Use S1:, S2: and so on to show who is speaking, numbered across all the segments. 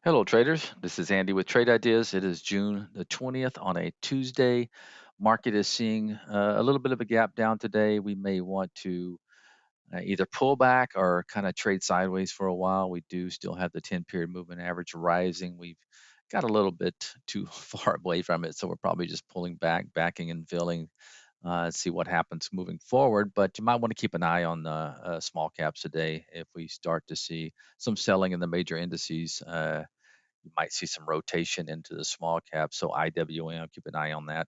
S1: Hello, traders. This is Andy with Trade Ideas. It is June the 20th on a Tuesday. Market is seeing a little bit of a gap down today. We may want to either pull back or kind of trade sideways for a while. We do still have the 10-period moving average rising. We've got a little bit too far away from it, so we're probably just pulling back, backing and filling, see what happens moving forward. But you might want to keep an eye on the small caps today. If we start to see some selling in the major indices, you might see some rotation into the small cap. So IWM, keep an eye on that.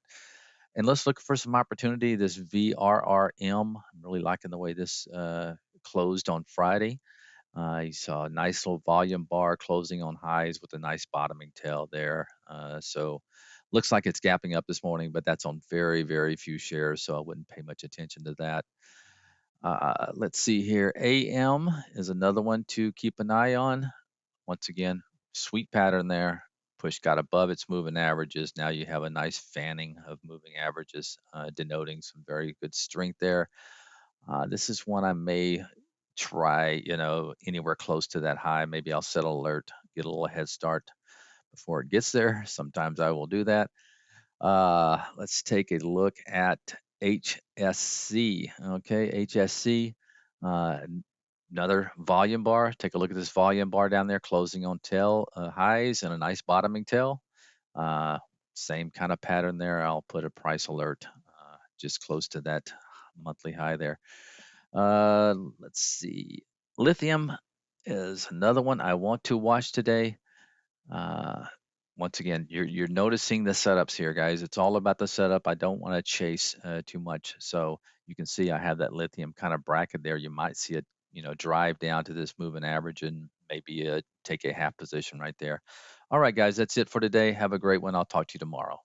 S1: And let's look for some opportunity. This VRRM, I'm really liking the way this closed on Friday. You saw a nice little volume bar closing on highs with a nice bottoming tail there. So looks like it's gapping up this morning, but that's on very, very few shares. So I wouldn't pay much attention to that. Let's see here. AM is another one to keep an eye on. Once again, sweet pattern there. Push got above its moving averages. Now you have a nice fanning of moving averages, denoting some very good strength there. This is one I may try, anywhere close to that high. Maybe I'll set alert, get a little head start before it gets there. Sometimes I will do that. Let's take a look at HSC. Okay, HSC. Uh, Another volume bar. Take a look at this volume bar down there, closing on tail highs and a nice bottoming tail. Uh, Same kind of pattern there. I'll put a price alert just close to that monthly high there. Let's see. Lithium is another one I want to watch today. Uh, Once again, you're noticing the setups here, guys. It's all about the setup. I don't want to chase too much. So you can see I have that lithium kind of bracket there. You might see it, drive down to this moving average and maybe take a half position right there. All right, guys, that's it for today. Have a great one. I'll talk to you tomorrow.